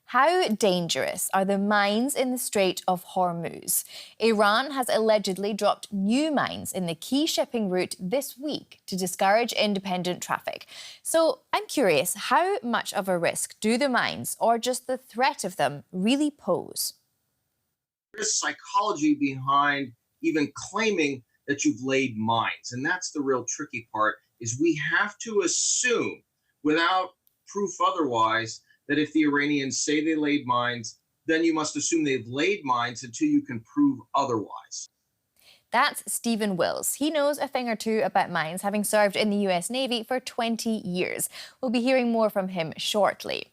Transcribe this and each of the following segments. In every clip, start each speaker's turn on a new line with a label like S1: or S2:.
S1: How dangerous are the mines in the Strait of Hormuz? Iran has allegedly dropped new mines in the key shipping route this week to discourage independent traffic. So I'm curious, how much of a risk do the mines, or just the threat of them, really pose?
S2: There's psychology behind even claiming that you've laid mines, and that's the real tricky part. Is we have to assume without proof otherwise that if the Iranians say they laid mines, then you must assume they've laid mines until you can prove otherwise.
S1: That's Stephen Wills. He knows a thing or two about mines, having served in the US Navy for 20 years. We'll be hearing more from him shortly.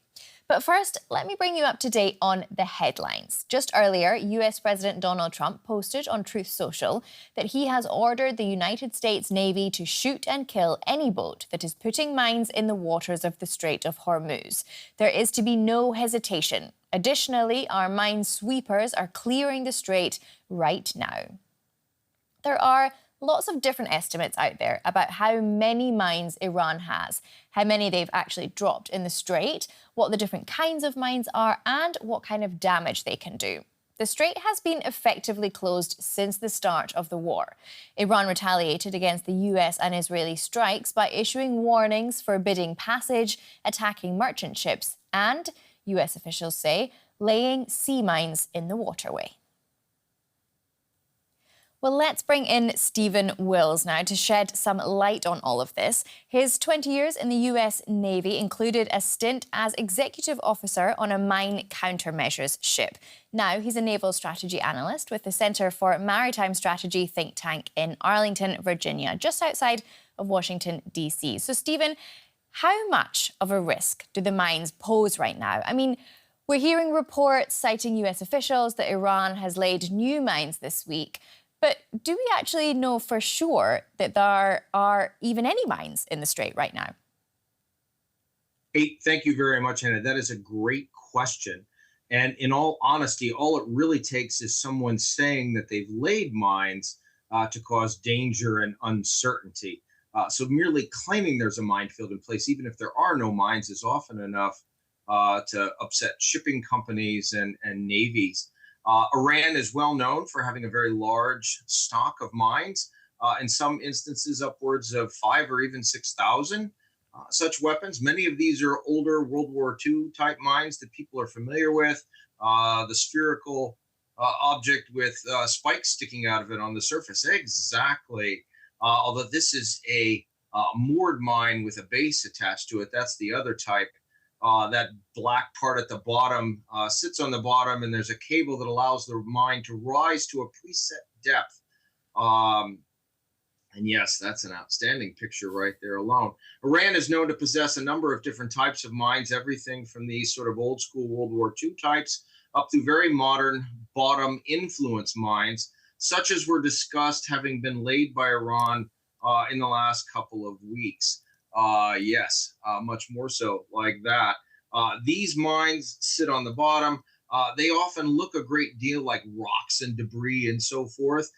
S1: But first, let me bring you up to date on the headlines. Just earlier, US President Donald Trump posted on Truth Social that he has ordered the United States Navy to shoot and kill any boat that is putting mines in the waters of the Strait of Hormuz. There is to be no hesitation. Additionally, our mine sweepers are clearing the strait right now. There are lots of different estimates out there about how many mines Iran has, how many they've actually dropped in the strait, what the different kinds of mines are, and what kind of damage they can do. The strait has been effectively closed since the start of the war. Iran retaliated against the US and Israeli strikes by issuing warnings forbidding passage, attacking merchant ships, and, US officials say, laying sea mines in the waterway. Well, let's bring in Stephen Wills now to shed some light on all of this. His 20 years in the US Navy included a stint as executive officer on a mine countermeasures ship. Now he's a naval strategy analyst with the Center for Maritime Strategy think tank in Arlington, Virginia, just outside of Washington, D.C. So, Stephen, how much of a risk do the mines pose right now? I mean, we're hearing reports citing US officials that Iran has laid new mines this week. But do we actually know for sure that there are even any mines in the strait right now?
S2: Hey, thank you very much, Hannah. That is a great question. And in all honesty, all it really takes is someone saying that they've laid mines to cause danger and uncertainty. So merely claiming there's a minefield in place, even if there are no mines, is often enough to upset shipping companies and navies. Iran is well known for having a very large stock of mines, in some instances upwards of 5 or even 6,000 such weapons. Many of these are older World War II type mines that people are familiar with. The spherical object with spikes sticking out of it on the surface. Exactly. Although this is a moored mine with a base attached to it. That's the other type. That black part at the bottom sits on the bottom, and there's a cable that allows the mine to rise to a preset depth. And yes, that's an outstanding picture right there alone. Iran is known to possess a number of different types of mines, everything from these sort of old school World War II types up to very modern bottom influence mines, such as were discussed having been laid by Iran in the last couple of weeks. Yes, much more so like that. These mines sit on the bottom. They often look a great deal like rocks and debris and so forth.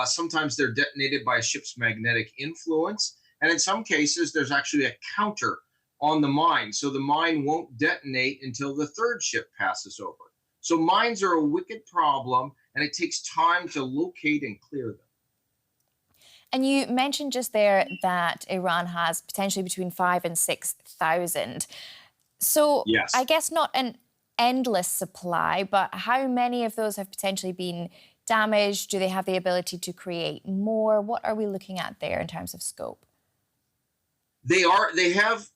S2: Sometimes they're detonated by a ship's magnetic influence. And in some cases, there's actually a counter on the mine. So the mine won't detonate until the third ship passes over. So mines are a wicked problem, and it takes time to locate and clear them.
S1: And you mentioned just there that Iran has potentially between 5,000 and 6,000. So I
S2: Yes.
S1: guess not an endless supply, but how many of those have potentially been damaged? Do they have the ability to create more? What are we looking at there in terms of scope?
S2: They have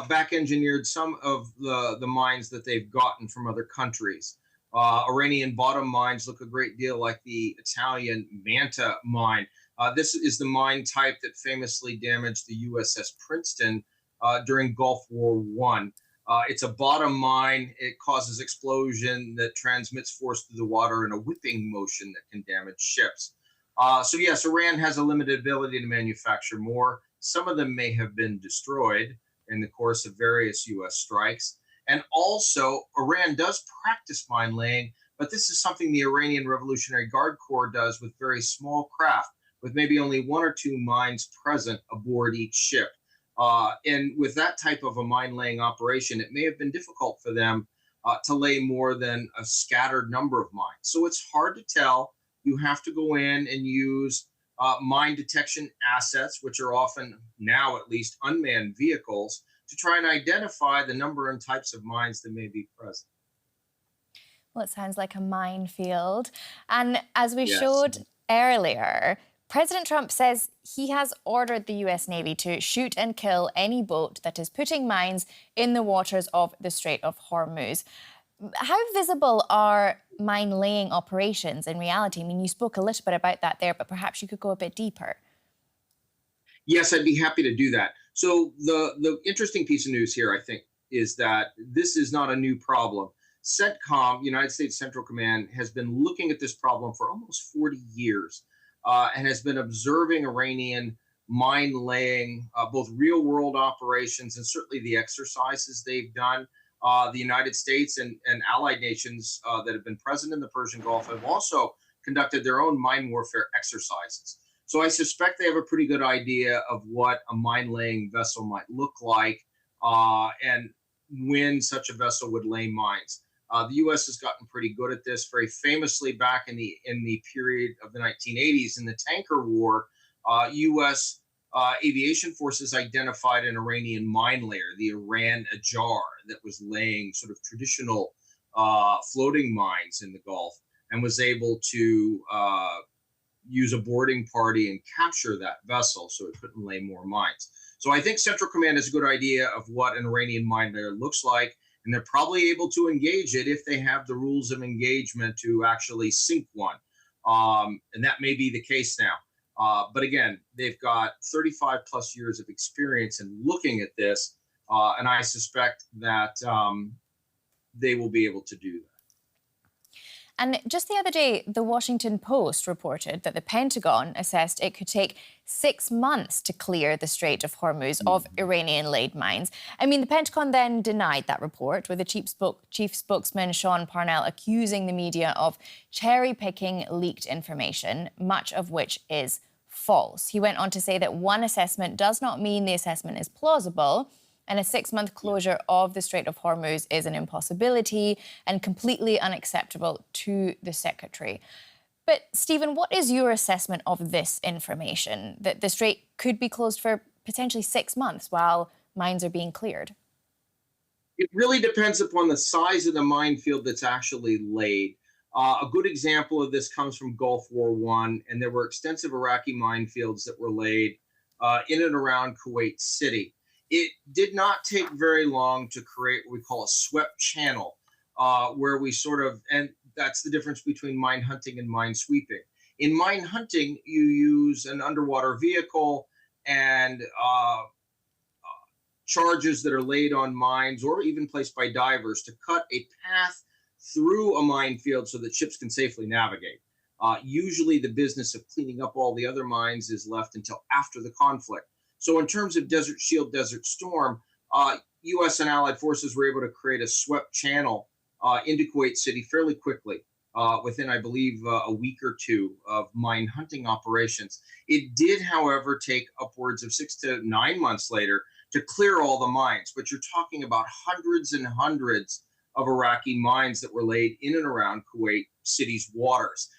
S2: back engineered some of the mines that they've gotten from other countries. Iranian bottom mines look a great deal like the Italian Manta mine. This is the mine type that famously damaged the USS Princeton during Gulf War I. It's a bottom mine. It causes explosion that transmits force through the water in a whipping motion that can damage ships. So yes, Iran has a limited ability to manufacture more. Some of them may have been destroyed in the course of various U.S. strikes. And also, Iran does practice mine laying, but this is something the Iranian Revolutionary Guard Corps does with very small craft, with maybe only 1 or 2 mines present aboard each ship. And with that type of a mine laying operation, it may have been difficult for them to lay more than a scattered number of mines. So it's hard to tell. You have to go in and use mine detection assets, which are often now at least unmanned vehicles, to try and identify the number and types of mines that may be present.
S1: Well, it sounds like a minefield. And as we
S2: Yes.
S1: showed earlier, President Trump says he has ordered the US Navy to shoot and kill any boat that is putting mines in the waters of the Strait of Hormuz. How visible are mine-laying operations in reality? I mean, you spoke a little bit about that there, but perhaps you could go a bit deeper.
S2: Yes, I'd be happy to do that. So the interesting piece of news here, I think, is that this is not a new problem. CENTCOM, United States Central Command, has been looking at this problem for almost 40 years and has been observing Iranian mine laying, both real world operations and certainly the exercises they've done. The United States and allied nations that have been present in the Persian Gulf have also conducted their own mine warfare exercises. So I suspect they have a pretty good idea of what a mine laying vessel might look like and when such a vessel would lay mines. The U.S. has gotten pretty good at this. Very famously, back in the period of the 1980s, in the tanker war, U.S. Aviation forces identified an Iranian mine layer, the Iran Ajar, that was laying sort of traditional floating mines in the Gulf, and was able to use a boarding party and capture that vessel so it couldn't lay more mines. So I think Central Command has a good idea of what an Iranian mine layer looks like, and they're probably able to engage it if they have the rules of engagement to actually sink one. And that may be the case now. But again, they've got 35 plus years of experience in looking at this, and I suspect that they will be able to do that.
S1: And just the other day, the Washington Post reported that the Pentagon assessed it could take 6 months to clear the Strait of Hormuz of Iranian-laid mines. I mean, the Pentagon then denied that report, with the chief spokesman Sean Parnell accusing the media of cherry-picking leaked information, much of which is false. He went on to say that one assessment does not mean the assessment is plausible, and a 6-month closure of the Strait of Hormuz is an impossibility and completely unacceptable to the Secretary. But, Stephen, what is your assessment of this information, that the Strait could be closed for potentially 6 months while mines are being cleared?
S2: It really depends upon the size of the minefield that's actually laid. A good example of this comes from Gulf War I, and there were extensive Iraqi minefields that were laid in and around Kuwait City. It did not take very long to create what we call a swept channel, where we sort of, and that's the difference between mine hunting and mine sweeping. In mine hunting, you use an underwater vehicle and charges that are laid on mines or even placed by divers to cut a path through a minefield so that ships can safely navigate. Usually the business of cleaning up all the other mines is left until after the conflict. So in terms of Desert Shield, Desert Storm, U.S. and allied forces were able to create a swept channel into Kuwait City fairly quickly, within, I believe, a week or two of mine hunting operations. It did, however, take upwards of 6 to 9 months later to clear all the mines, but you're talking about hundreds and hundreds of Iraqi mines that were laid in and around Kuwait City's waters.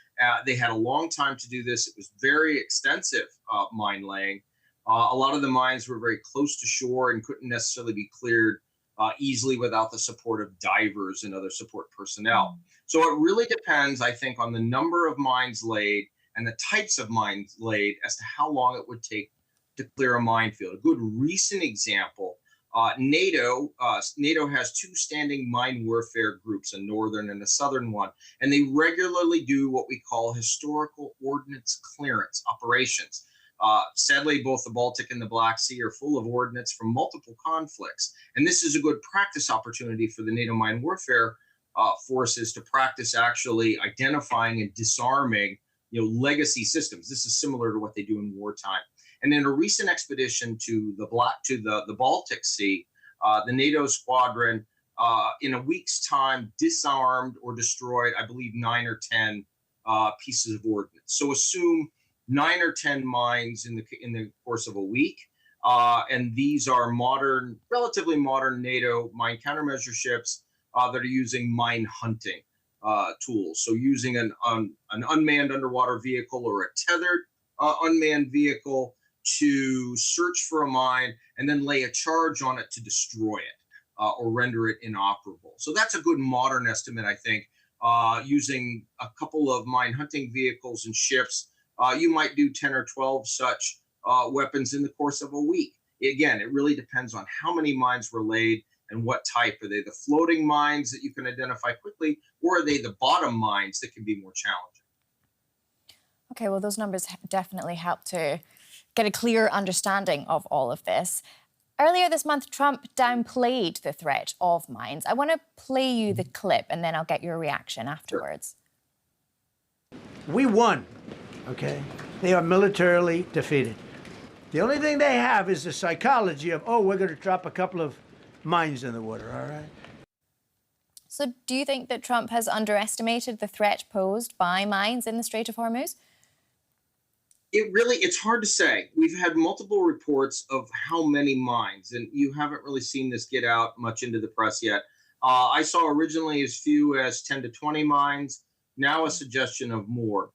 S2: They had a long time to do this. It was very extensive mine laying. A lot of the mines were very close to shore and couldn't necessarily be cleared easily without the support of divers and other support personnel. So it really depends, I think, on the number of mines laid and the types of mines laid as to how long it would take to clear a minefield. A good recent example, NATO has 2 standing mine warfare groups, a northern and a southern one, and they regularly do what we call historical ordnance clearance operations. Sadly, both the Baltic and the Black Sea are full of ordnance from multiple conflicts. And this is a good practice opportunity for the NATO mine warfare forces to practice actually identifying and disarming, legacy systems. This is similar to what they do in wartime. And in a recent expedition to the Baltic Sea, the NATO squadron, in a week's time, disarmed or destroyed, I believe, 9 or 10 pieces of ordnance. So assume 9 or 10 mines in the course of a week, and these are relatively modern NATO mine countermeasure ships that are using mine hunting tools. So using an unmanned underwater vehicle or a tethered unmanned vehicle to search for a mine and then lay a charge on it to destroy it or render it inoperable. So that's a good modern estimate, I think. Using a couple of mine hunting vehicles and ships, you might do 10 or 12 such weapons in the course of a week. Again, it really depends on how many mines were laid and what type. Are they the floating mines that you can identify quickly, or are they the bottom mines that can be more challenging?
S1: Okay, well, those numbers definitely help to get a clear understanding of all of this. Earlier this month, Trump downplayed the threat of mines. I want to play you the clip, and then I'll get your reaction afterwards.
S3: Sure. We won, okay? They are militarily defeated. The only thing they have is the psychology of, oh, we're going to drop a couple of mines in the water, all right?
S1: So do you think that Trump has underestimated the threat posed by mines in the Strait of Hormuz?
S2: It's hard to say. We've had multiple reports of how many mines, and you haven't really seen this get out much into the press yet. I saw originally as few as 10 to 20 mines, now a suggestion of more.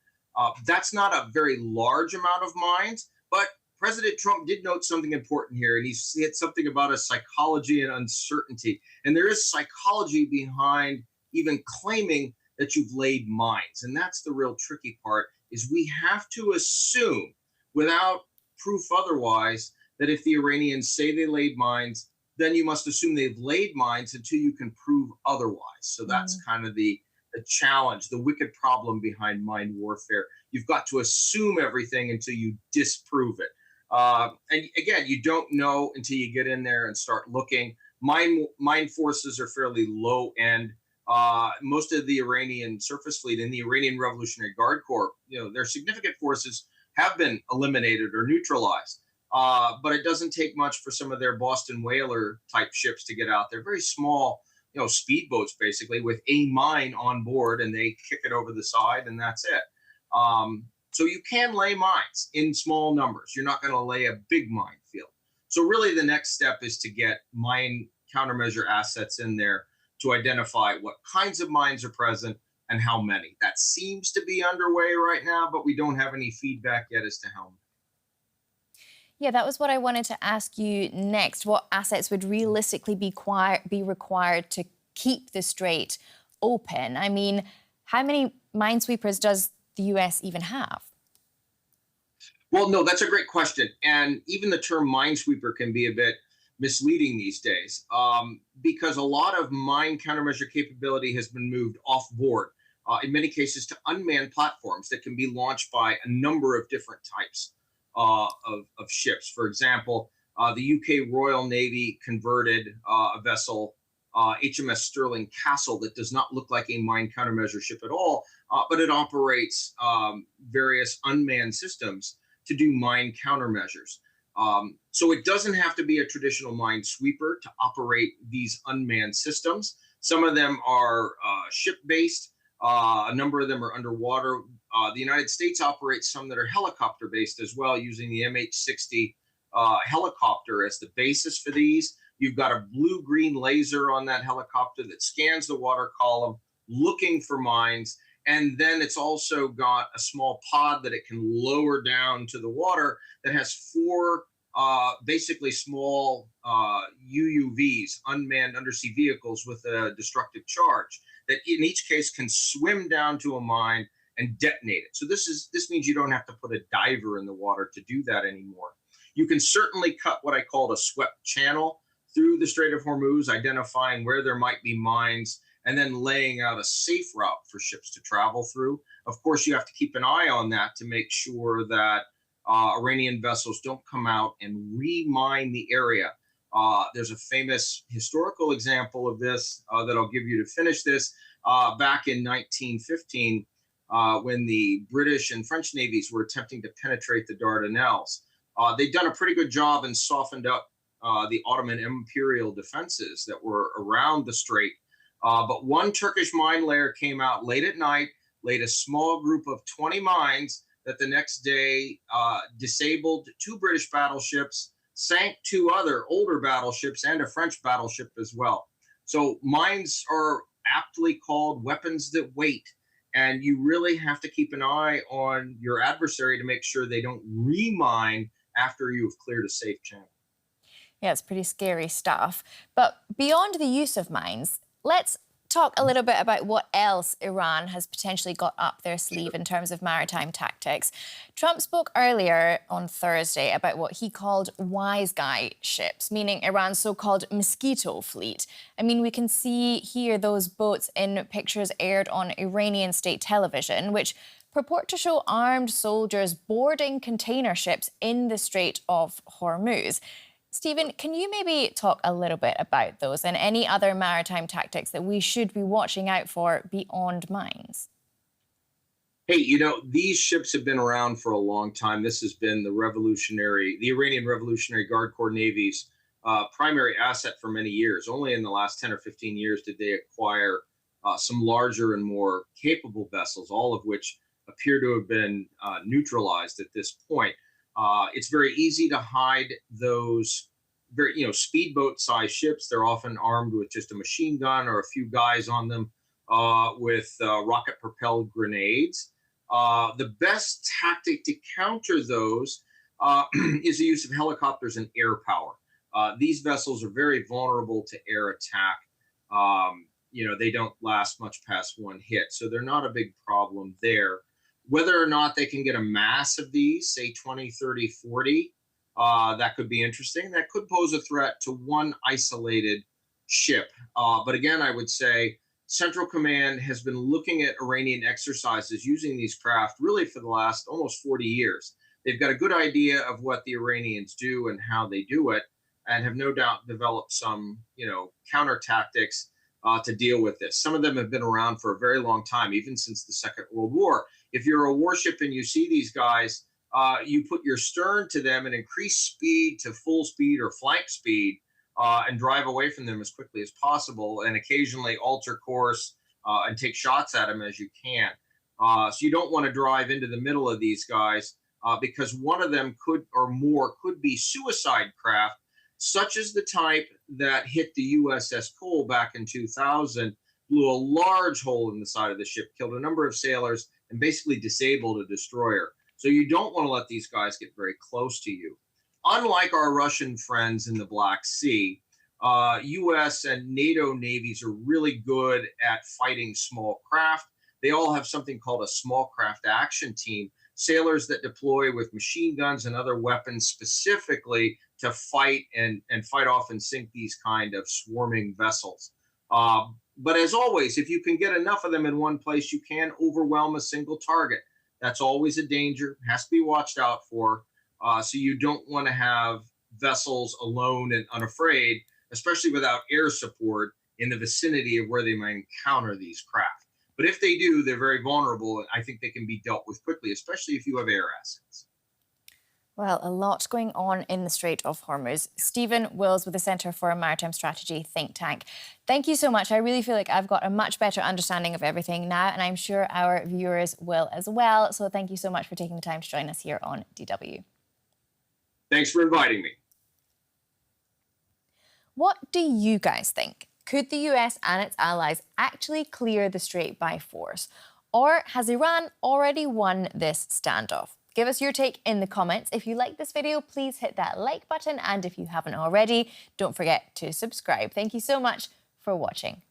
S2: That's not a very large amount of mines, but President Trump did note something important here, and he said something about a psychology and uncertainty. And there is psychology behind even claiming that you've laid mines. And that's the real tricky part, is we have to assume, without proof otherwise, that if the Iranians say they laid mines, then you must assume they've laid mines until you can prove otherwise. So that's kind of the challenge, the wicked problem behind mine warfare. You've got to assume everything until you disprove it. And again, you don't know until you get in there and start looking. Mine forces are fairly low end. Most of the Iranian surface fleet and the Iranian Revolutionary Guard Corps, their significant forces have been eliminated or neutralized. But it doesn't take much for some of their Boston whaler type ships to get out there. Very small, speedboats basically with a mine on board, and they kick it over the side, and that's it. So you can lay mines in small numbers. You're not going to lay a big minefield. So really the next step is to get mine countermeasure assets in there to identify what kinds of mines are present and how many. That seems to be underway right now, but we don't have any feedback yet as to how many.
S1: Yeah, that was what I wanted to ask you next. What assets would realistically be required to keep the strait open? I mean, how many minesweepers does the US even have?
S2: Well, no, that's a great question. And even the term minesweeper can be a bit misleading these days because a lot of mine countermeasure capability has been moved off board, in many cases to unmanned platforms that can be launched by a number of different types of ships. For example, the UK Royal Navy converted a vessel, HMS Sterling Castle, that does not look like a mine countermeasure ship at all, but it operates various unmanned systems to do mine countermeasures. So it doesn't have to be a traditional minesweeper to operate these unmanned systems. Some of them are ship-based. A number of them are underwater. The United States operates some that are helicopter-based as well, using the MH-60 helicopter as the basis for these. You've got a blue-green laser on that helicopter that scans the water column, looking for mines. And then it's also got a small pod that it can lower down to the water that has four basically small UUVs, unmanned undersea vehicles with a destructive charge, that in each case can swim down to a mine and detonate it. So this means you don't have to put a diver in the water to do that anymore. You can certainly cut what I called a swept channel through the Strait of Hormuz, identifying where there might be mines, and then laying out a safe route for ships to travel through. Of course, you have to keep an eye on that to make sure that Iranian vessels don't come out and remine the area. There's a famous historical example of this that I'll give you to finish this. Back in 1915, when the British and French navies were attempting to penetrate the Dardanelles, they'd done a pretty good job and softened up the Ottoman imperial defenses that were around the strait. But one Turkish mine layer came out late at night, laid a small group of 20 mines that the next day disabled 2 British battleships, sank 2 other older battleships, and a French battleship as well. So mines are aptly called weapons that wait. And you really have to keep an eye on your adversary to make sure they don't remine after you've cleared a safe channel.
S1: Yeah, it's pretty scary stuff. But beyond the use of mines, let's talk a little bit about what else Iran has potentially got up their sleeve in terms of maritime tactics. Trump spoke earlier on Thursday about what he called wise guy ships, meaning Iran's so-called mosquito fleet. I mean, we can see here those boats in pictures aired on Iranian state television, which purport to show armed soldiers boarding container ships in the Strait of Hormuz. Stephen, can you maybe talk a little bit about those and any other maritime tactics that we should be watching out for beyond mines?
S2: Hey, these ships have been around for a long time. This has been the Iranian Revolutionary Guard Corps Navy's primary asset for many years. Only in the last 10 or 15 years did they acquire some larger and more capable vessels, all of which appear to have been neutralized at this point. It's very easy to hide those speedboat-sized ships. They're often armed with just a machine gun or a few guys on them with rocket-propelled grenades. The best tactic to counter those is the use of helicopters and air power. These vessels are very vulnerable to air attack. They don't last much past one hit, so they're not a big problem there. Whether or not they can get a mass of these, say 20, 30, 40, that could be interesting. That could pose a threat to one isolated ship. But again, I would say Central Command has been looking at Iranian exercises using these craft really for the last almost 40 years. They've got a good idea of what the Iranians do and how they do it, and have no doubt developed some, counter tactics to deal with this. Some of them have been around for a very long time, even since the Second World War. If you're a warship and you see these guys, you put your stern to them and increase speed to full speed or flank speed and drive away from them as quickly as possible, and occasionally alter course and take shots at them as you can. So you don't want to drive into the middle of these guys because one of them could be suicide craft, such as the type that hit the USS Cole back in 2000, blew a large hole in the side of the ship, killed a number of sailors, and basically disabled a destroyer. So you don't want to let these guys get very close to you. Unlike our Russian friends in the Black Sea, U.S. and NATO navies are really good at fighting small craft. They all have something called a small craft action team, sailors that deploy with machine guns and other weapons specifically to fight and fight off and sink these kind of swarming vessels. But as always, if you can get enough of them in one place, you can overwhelm a single target. That's always a danger, has to be watched out for. So you don't want to have vessels alone and unafraid, especially without air support in the vicinity of where they might encounter these craft. But if they do, they're very vulnerable, and I think they can be dealt with quickly, especially if you have air assets.
S1: Well, a lot going on in the Strait of Hormuz. Stephen Wills with the Centre for Maritime Strategy think tank. Thank you so much. I really feel like I've got a much better understanding of everything now, and I'm sure our viewers will as well. So thank you so much for taking the time to join us here on DW.
S2: Thanks for inviting me.
S1: What do you guys think? Could the US and its allies actually clear the strait by force? Or has Iran already won this standoff? Give us your take in the comments. If you like this video, please hit that like button. And if you haven't already, don't forget to subscribe. Thank you so much for watching.